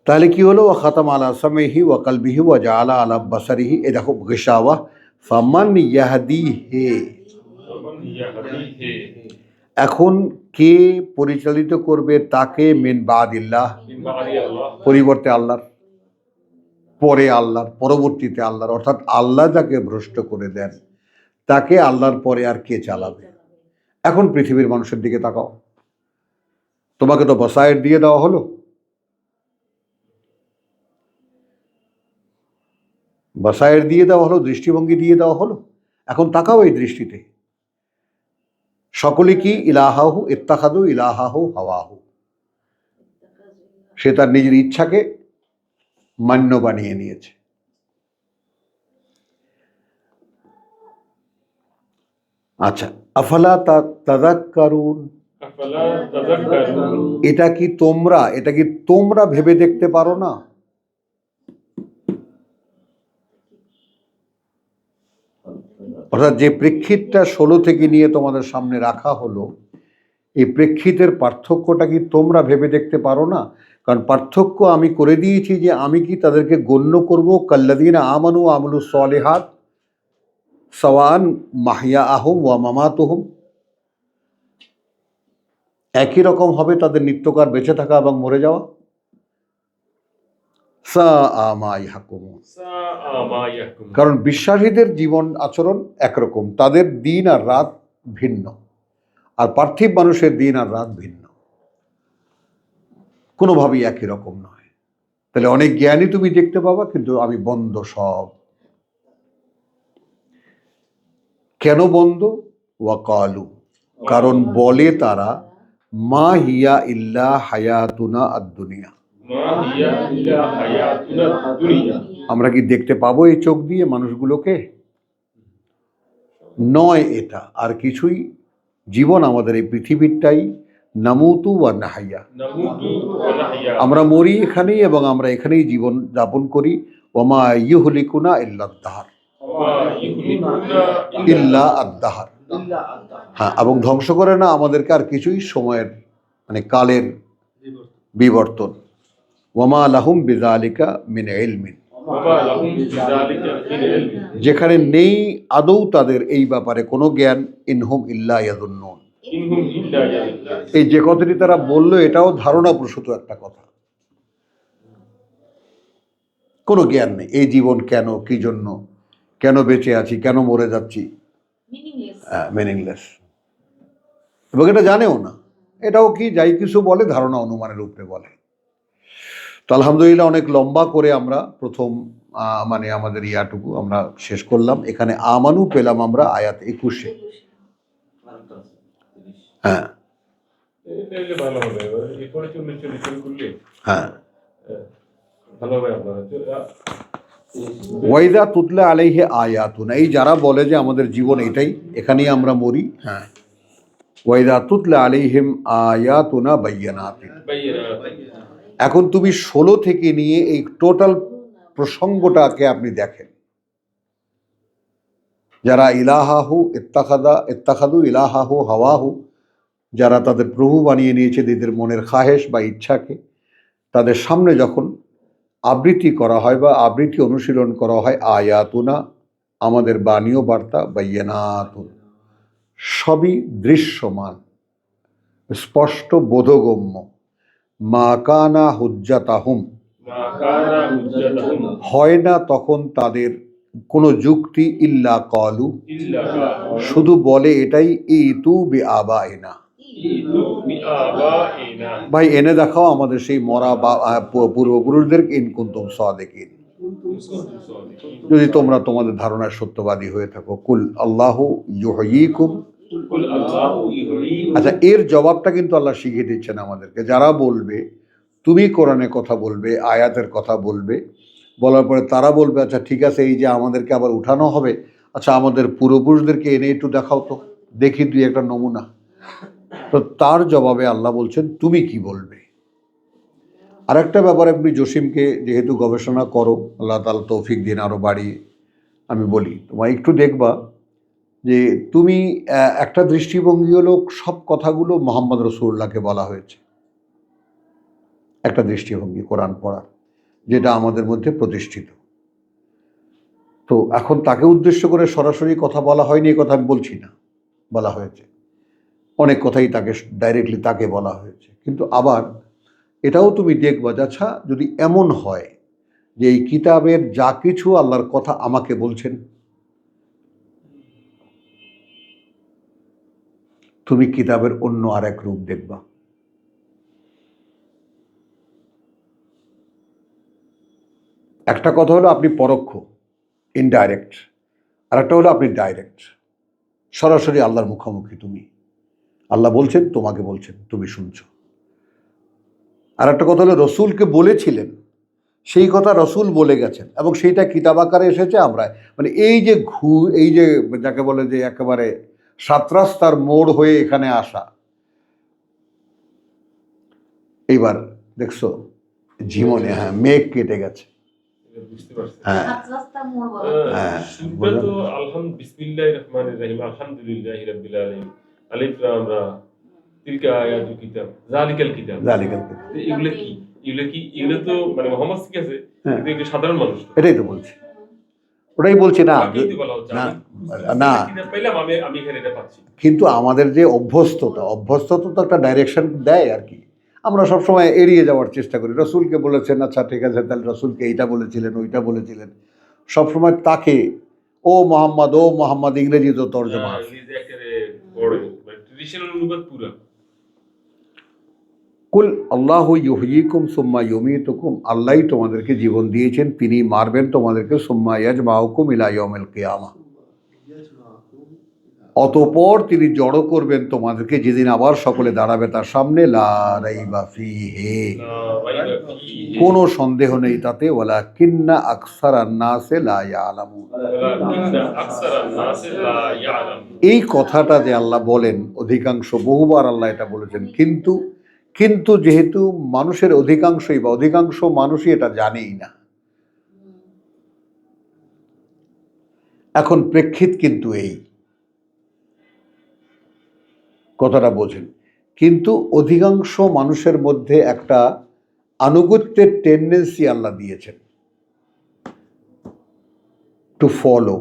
তাহলে কি হলো? ওয়া খাতামা আলা সামঈহি ওয়া কলবিহি ওয়া জাআলা আলা বাসারিহি, এ দেখো গিশাওয়া। ফামান ইয়াহদিহি, এখন কে পরিচালিত করবে তাকে? মিন বাদিল্লাহ, পরিবর্তে আল্লাহর, পরে আল্লাহর, পরবর্তীতে আল্লাহর। অর্থাৎ আল্লাহ যাকে ভ্রষ্ট করে দেন তাকে আল্লাহর পরে আর কে চালাবে? এখন পৃথিবীর মানুষের দিকে তাকাও, তোমাকে তো বসায়ের দিয়ে দেওয়া হলো, বসায়ের দিয়ে দেওয়া হলো, দৃষ্টিভঙ্গি দিয়ে দেওয়া হলো। এখন তাকাও এই দৃষ্টিতে, সকলে কি? ইলাহাহু ইত্তাখাযু ইলাহাহু হাওয়াহু, সে তার নিজের ইচ্ছাকে মান্য বানিয়ে নিয়েছে। আচ্ছা, আফালা তাযাক্কারুন, এটা কি তোমরা ভেবে দেখতে পারো না? অর্থাৎ যে প্রেক্ষিতটা 16 থেকে নিয়ে তোমাদের সামনে রাখা হলো, এই প্রেক্ষিতের পার্থক্যটা কি তোমরা ভেবে দেখতে পারো না? কারণ পার্থক্য আমি করে দিয়েছি, যে আমি কি তাদেরকে গণ্য করব কাল্লাযীনা আমানু ওয়া আমিলুস সালিহাত সাওয়ান মাহইয়াহুম ওয়া মামাতুহুম, একই রকম হবে তাদের নিত্যকার বেঁচে থাকা এবং মরে যাওয়া। সাআ মা ইয়াহকুমুন, কারণ বিশ্বাসীদের জীবন আচরণ একরকম, তাদের দিন আর রাত ভিন্ন, আর পার্থিব মানুষের দিন আর রাত ভিন্ন, কোনোভাবেই একই রকম নয়। তাহলে অনেক জ্ঞানী তুমি দেখতে পাবা, কিন্তু আমি বন্ধ সব। কেন বন্ধ? ওয়াকালু, কারণ বলে তারা, মা হিয়া ইল্লা হায়াতুনা আদ-দুনিয়া, আমরা কি দেখতে পাবো এই চোখ দিয়ে মানুষগুলোকে? নয়, এটা আর কিছুই। জীবন আমাদের এই পৃথিবীরটাই, নামুতু ওয়া নাহইয়া, আমরা মরি এখানেই এবং আমরা এখানেই জীবন যাপন করি। ওমা ইউহলিকুনা ইল্লা আদ-দাহর, ইল্লা আদ-দাহর, হ্যাঁ, এবং ধ্বংস করে না আমাদেরকে আর কিছুই, সময়ের মানে কালের বিবর্তন। ওয়ামা লাহুম বিযালিকা মিন ইলমিন, যেখানে নেই আদৌ তাদের এই ব্যাপারে কোনো জ্ঞান। ইনহুম ইল্লা ইয়াযুন্নুন, এই যে কথাটি তারা বললো এটাও ধারণা প্রসূত একটা কথা, কোনো জ্ঞান নেই। এই জীবন কেন, কি জন্য, কেন বেঁচে আছি, কেন মরে যাচ্ছি, মিনিংলেস, এবং এটা জানেও না। এটাও কি যাই কিছু বলে, ধারণা অনুমানের উপরে বলে। তো আলহামদুলিল্লাহ, অনেক লম্বা করে আমরা প্রথম মানে আমাদের ইয়াটুকু আমরা শেষ করলাম। এখানে আমানু পেলাম আমরা আয়াত 21। হ্যাঁ হ্যাঁ, ভালো হবে আপনারা ওয়াইদা তুতলা আলাইহে আয়াতুনা, এই যারা বলে যে আমাদের জীবন এটাই, এখানেই আমরা মরি, হ্যাঁ, ওয়াইদা তুতলা আলাইহিম আয়াতুনা বাইয়িনাতিন। এখন তুমি 16 থেকে নিয়ে এই টোটাল প্রসঙ্গটাকে আপনি দেখেন, যারা ইলাহাহু ইত্তাখাদু ইলাহাহু হাওয়াহু, যারা তাদের প্রভু বানিয়ে নিয়েছে নিজেদের মনের খাহেশ বা ইচ্ছাকে, তাদের সামনে যখন আবৃত্তি করা হয় বা আবৃত্তি অনুশীলন করা হয় আয়াতুনা, আমাদের বাণীয় বার্তা, বাইয়িনাতুন, সবই দৃশ্যমান, স্পষ্ট বোধগম্য, মা কানা হুজ্জাতাহুম, হয় না তখন তাদের কোনো যুক্তি, ইল্লা কালু, শুধু বলে এটাই, ইতু বিআবাইনা, ভাই এনে দেখাও আমাদের সেই মরা পূর্বপুরুষদের, ইন কুনতুম সাদিকিন, যদি তোমরা তোমাদের ধারণার সত্যবাদী হয়ে থাকো। কুল আল্লাহু ইউহয়িকুম, আচ্ছা এর জবাবটা কিন্তু আল্লাহ শিখিয়ে দিচ্ছেন আমাদেরকে। যারা বলবে তুমি কোরআনে কথা বলবে, আয়াতের কথা বলবে, বলার পরে তারা বলবে আচ্ছা ঠিক আছে, এই যে আমাদেরকে আবার উঠানো হবে, আচ্ছা আমাদের পূর্বপুরুষদেরকে এনে একটু দেখাও তো, দেখি দুই একটা নমুনা। তো তার জবাবে আল্লাহ বলছেন তুমি কি বলবে। আরেকটা ব্যাপার, আপনি জসিমকে যেহেতু গবেষণা করো, আল্লাহ তাআলা তৌফিক দিন আরও বাড়িয়ে, আমি বলি তোমার একটু দেখবা যে তুমি একটা দৃষ্টিভঙ্গি হলো সব কথাগুলো মোহাম্মদ রসুল্লাহকে বলা হয়েছে, একটা দৃষ্টিভঙ্গি কোরআন পড়ার, যেটা আমাদের মধ্যে প্রতিষ্ঠিত। তো এখন তাকে উদ্দেশ্য করে সরাসরি কথা বলা হয়নি, এই কথা আমি বলছি না, বলা হয়েছে অনেক কথাই তাকে ডাইরেক্টলি তাকে বলা হয়েছে। কিন্তু আবার এটাও তুমি দেখবা, আচ্ছা যদি এমন হয় যে এই কিতাবের যা কিছু আল্লাহর কথা আমাকে বলছেন, তুমি কিতাবের অন্য আর এক রূপ দেখবা। একটা কথা হলো আপনি পরোক্ষ, ইনডাইরেক্ট, আর একটা হলো আপনি ডাইরেক্ট, সরাসরি আল্লাহর মুখোমুখি। তুমি আল্লাহ বলছেন, তোমাকে বলছেন, তুমি শুনছো। আর একটা কথা হলো রসুলকে বলেছিলেন, সেই কথা রসুল বলে গেছেন এবং সেইটা কিতাব আকারে এসেছে। আমরা মানে এই যে যাকে বলে যে একেবারে সাত রাস্তার মোড় হয়ে এখানে আসা, এইবার দেখছো জীবনে, হ্যাঁ মেঘ কেটে গেছে, বুঝতে পারছি। হ্যাঁ রাস্তার মোড় বলা হ্যাঁ, শুরুটা তো বিসমিল্লাহির রহমানির রহিম, আলহামদুলিল্লাহি রাব্বিল আলামিন, আলিফ লাম রা, তিলকা আয়াতুল কিতাব, জালিকাল কিতাব। জালিকাল কিতাব। তো এগুলো কি? এগুলো তো মানে মোহাম্মদ শিখেছে, হ্যাঁ। কিন্তু এগুলো সাধারণ মানুষ তো। এটাই তো বলছি, ওটাই বলছি না আমাকেই তো বলা হচ্ছে, না আমি না, কিতাব পাইলাম, আমি এখানে এটা পাচ্ছি। কিন্তু আমাদের যে অভ্যস্ততা তো একটা ডাইরেকশন দেয় আর কি। আমরা সবসময় এড়িয়ে যাওয়ার চেষ্টা করি। রসুলকে বলেছেন, আচ্ছা ঠিক আছে, তাহলে রসুলকে এইটা বলেছিলেন, ওইটা বলেছিলেন, সবসময় তাকে ও মোহাম্মদ ইংরেজি তো তর্জমা আছে। ইংরেজি একেবারে বড় মানে ট্রেডিশনাল অনুবাদ পুরো। কুল আল্লাহু ইউহয়িকুম সুম্মা ইউমীতুকুম, আল্লাহই তোমাদেরকে জীবন দিয়েছেন, তিনি মারবেন তোমাদেরকে, সুম্মা ইয়াজমাউকুম ইলা ইয়াউমিল কিয়ামা, অতঃপর তিনি জড়ো করবেন তোমাদেরকে যেদিন আবার সকলে দাঁড়াবে তার সামনে, লা রাইবা ফীহি, কোনো সন্দেহ নেই তাতে, ওয়ালাকিন্না আকসারান নাসে লা ইয়ালামুন। এই কথাটা যে আল্লাহ বলেন অধিকাংশ, বহুবার আল্লাহ এটা বলেছেন, কিন্তু যেহেতু মানুষের অধিকাংশ মানুষই এটা জানেই না। এখন প্রেক্ষিত কিন্তু এই কথাটা বোঝেন, কিন্তু অধিকাংশ মানুষের মধ্যে একটা আনুগত্যের টেন্ডেন্সি আল্লাহ দিয়েছেন, টু ফলো।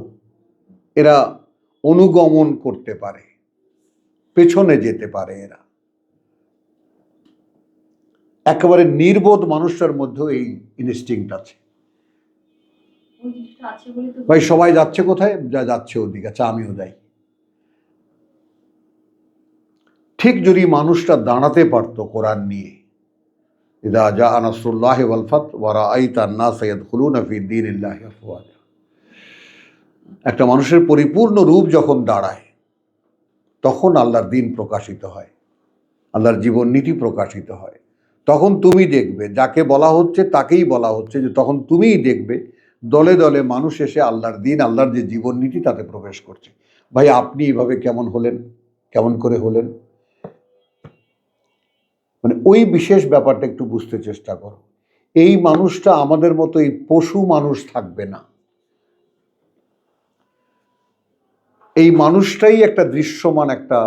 এরা অনুগমন করতে পারে, পেছনে যেতে পারে, এরা একেবারে নির্বোধ মানুষটার মধ্যেও এই ইনস্টিংক্ট আছে। ওই জিনিসটা আছে বলে তো ভাই সবাই যাচ্ছে কোথায়, যা যাচ্ছে ওদিকে, আচ্ছা আমিও যাই। ঠিক যদি মানুষটা দাঁড়াতে পারতো কোরআন নিয়ে, ইযা জাআ নাসরুল্লাহি ওয়াল ফাত ওয়া রাআইতা আন-নাসা ইয়াদখুলুনা ফি দীনিল্লাহি আফওয়াজা, একটা মানুষের পরিপূর্ণ রূপ যখন দাঁড়ায়, তখন আল্লাহর দ্বীন প্রকাশিত হয়, আল্লাহর জীবন নীতি প্রকাশিত হয়। তখন তুমি দেখবে যাকে বলা হচ্ছে তাকেই বলা হচ্ছে, যে তখন তুমিই দেখবে দলে দলে মানুষ এসে আল্লাহর দিন, আল্লাহর যে জীবন নীতি তাতে প্রবেশ করছে। ভাই আপনি এইভাবে কেমন হলেন, কেমন করে হলেন? মানে ওই বিশেষ ব্যাপারটা একটু বুঝতে চেষ্টা করো। এই মানুষটা আমাদের মতো এই পশু মানুষ থাকবে না। এই মানুষটাই একটা দৃশ্যমান একটা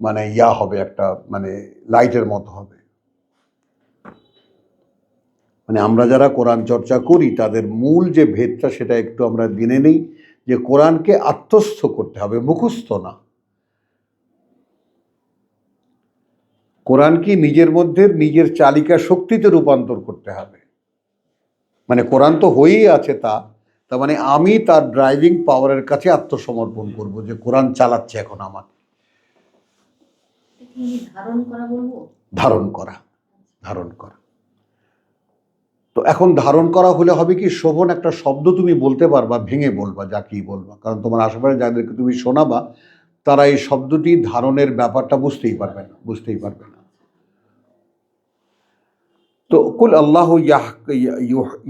মানে হবে, একটা মানে লাইটের মতো হবে। মানে আমরা যারা কোরআন চর্চা করি তাদের মূল যে ভেদটা সেটা একটু আমরা জেনে নেই, যে কোরআনকে আত্মস্থ করতে হবে, মুখস্থ না। কোরআনকে নিজের মধ্যে নিজের চালিকা শক্তিতে রূপান্তর করতে হবে। মানে কোরআন তো হয়েই আছে, তার মানে আমি তার ড্রাইভিং পাওয়ারের কাছে আত্মসমর্পণ করব, যে কোরআন চালাচ্ছে এখন আমার। ধারণ করা বলবো, ধারণ করা, ধারণ করা। তো এখন ধারণ করা হলে হবে কি, শোভন একটা শব্দ তুমি বলতে পারবা, ভেঙে বলবা, যা কি বলবা, কারণ তোমার আশেপাশে যাদেরকে তুমি শোনাবা তারা এই শব্দটি ধারণের ব্যাপারটা বুঝতেই পারবে না। তো কুল আল্লাহু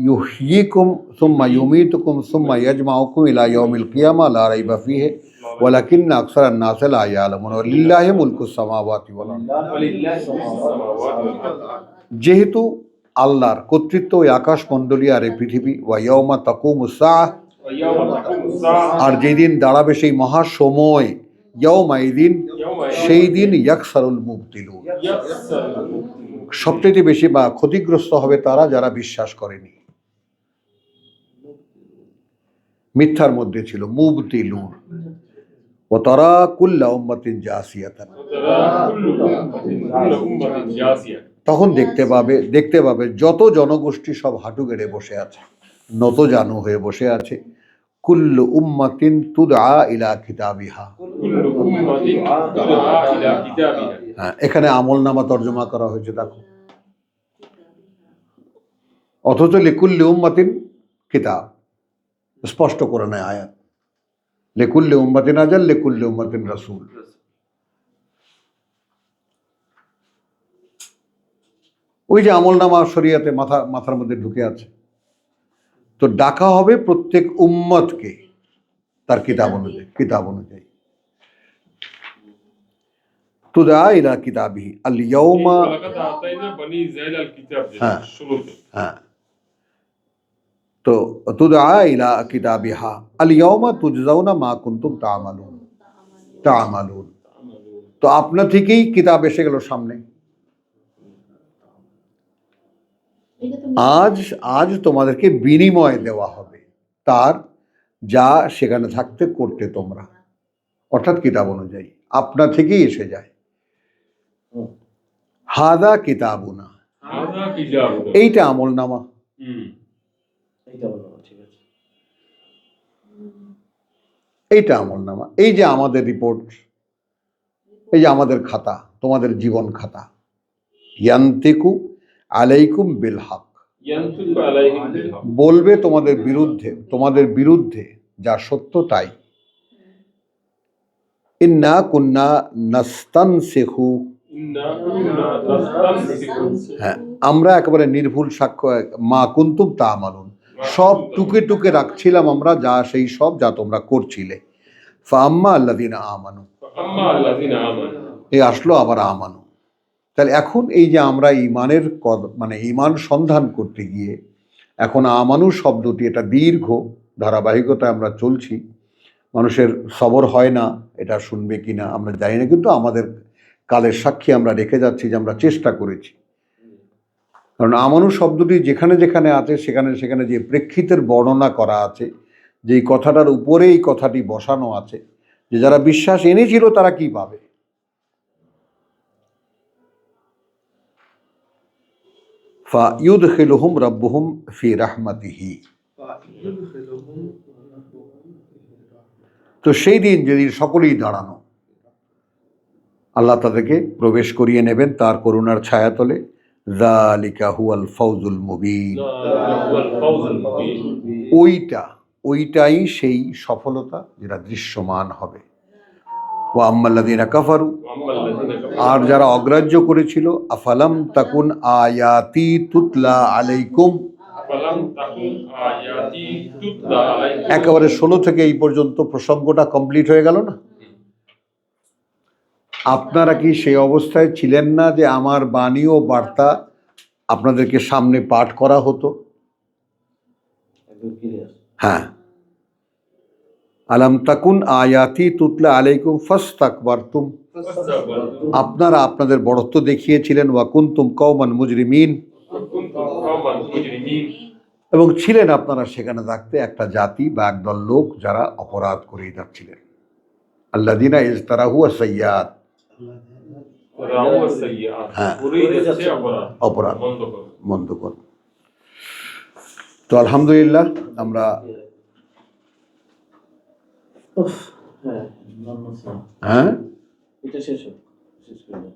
ইউহয়িকুম সুম্মা ইউমীতুকুম সুম্মা ইয়াজমাউকুম ইলা ইয়াউমিল কিয়ামা লা রাইবা ফীহি ওয়ালাকিন্না আকসারান নাসি লা ইয়ালামুন লিল্লাহি মুলকুস সামাওয়াতি ওয়াল আরদ। যেহেতু আল্লাহর কর্তৃত্ব ওই আকাশমণ্ডলী আর এই পৃথিবী, ওয়া ইয়াউমা তাকুমুস সাআহ, আর যেদিন দাঁড়াবে সেই মহা সময়, ইয়াউমা ইদিন, সেই দিন ইয়াকসারুল মুবতিলুন, সবচেয়ে বেশি বা ক্ষতিগ্রস্ত হবে তারা যারা বিশ্বাস করেনি, মিথ্যার মধ্যে ছিল, মুবতিলুন। ওয়া তারা কুল্লা উম্মাতিন জাসিয়াতান, তখন দেখতে পাবে যত জনগোষ্ঠী সব হাঁটু গেড়ে বসে আছে, নত জানু হয়ে বসে আছে। কুল্লু উম্মাতিন তুদআ ইলা কিতাবিহা, হ্যাঁ, এখানে আমলনামা তর্জমা করা হয়েছে দেখো, অথচ লিকুল্লি উম্মাতিন কিতাব স্পষ্ট করে নেয় আয়াত, লিকুল্লি উম্মাতিন আজাল লিকুল্লি উম্মাতিন রাসূল। ওই যে আমলনামা শরিয়াতে মাথার মধ্যে ঢুকে আছে, তো ডাকা হবে প্রত্যেক উম্মতকে তার কিতাব অনুযায়ী। তুদা ইলা কিতাবিহি আল ইয়াউমা, হ্যাঁ, তো তুদা ইলা কিতাবিহা আল ইয়াউমা তুজজাউনা মা কুনতুম তা'মালুন। তো আপনা থেকেই কিতাব এসে গেল সামনে। আজ তোমাদেরকে বিনিময় দেওয়া হবে তার যা সেখানে থাকতে করতে তোমরা, অর্থাৎ কিতাব অনুযায়ী আপনা থেকেই এসে যায়। হাদা কিতাবুনা, এইটা আমলনামা, এইটা আমলনামা, এই যে আমাদের রিপোর্ট, এই যে আমাদের খাতা, তোমাদের জীবন খাতা। ইয়ান্তিকু আলাইকুম বিল হক, বলবে তোমাদের বিরুদ্ধে যা সত্য তাই। ইন্না কুন্না নাস্তানসিখু, হ্যাঁ, আমরা একেবারে নির্ভুল সাক্ষ্য, মা কুনতুম তা'মালুন, সব টুকে টুকে রাখছিলাম আমরা, যা সেই সব যা তোমরা করছিলে। ফাআম্মা আল্লাযিনা আমানু, এই আসলো আবার আমানু। তাহলে এখন এই যে আমরা ইমানের মানে ইমান সন্ধান করতে গিয়ে এখন আমানু শব্দটি, এটা দীর্ঘ ধারাবাহিকতায় আমরা চলছি, মানুষের সবর হয় না এটা শুনবে কিনা আমরা জানি না, কিন্তু আমাদের কালের সাক্ষী আমরা রেখে যাচ্ছি যে আমরা চেষ্টা করেছি। কারণ আমানু শব্দটি যেখানে যেখানে আছে সেখানে যে প্রেক্ষিতের বর্ণনা করা আছে, যেই কথাটার উপরে এই কথাটি বসানো আছে, যে যারা বিশ্বাস এনেছিল তারা কি পাবে। ফায়ুদখিলুহুম রাব্বুহুম ফি রাহমাতিহি, তো সেই দিন যেদিন সকলেই দাঁড়ানো, আল্লাহ তাদেরকে প্রবেশ করিয়ে নেবেন তার করুণার ছায়াতলে। যালিকা হুয়াল ফাউজুল মুবিন, ওইটাই সেই সফলতা যেটা দৃশ্যমান হবে। ওয়া আম্মাল্লাযিনা কাফারু, আর যারা অগ্রাহ্য করেছিল, আফালাম তাকুন আয়াতি তুতলা আলাইকুম, ফালাম তাকুন আয়াতি তুতলা আলাইকুম। একেবারে 16 থেকে এই পর্যন্ত প্রসঙ্গটা কমপ্লিট হয়ে গেল না? আপনারা কি সেই অবস্থায় ছিলেন না যে আমার বাণী ও বার্তা আপনাদেরকে সামনে পাঠ করা হতো? হ্যাঁ। আলাম তাকুন আয়াতি তুতলা আলাইকুম ফাস্তাকবারতুম, আপনারা আপনাদের বড়ত্ব দেখিয়েছিলেন, ওয়া কুনতুম কওমান মুজরিমিন, কুনতুম কওমান মুজরিমিন, এবং ছিলেন আপনারা সেখানে থাকতে একটা জাতি বা একদল লোক যারা অপরাধ করেই যাচ্ছিলেন। আল্লাযিনা ইজতারাহু সাইয়্যাত, রাউ সাইয়্যাত, হ্যাঁ, করেই যাচ্ছে অপরাধ, অপরাধ বন্ধ করো। মন্দ কর। তো আলহামদুলিল্লাহ আমরা হ্যাঁ হ্যাঁ এটা শেষ হোক, শেষ করে দাও।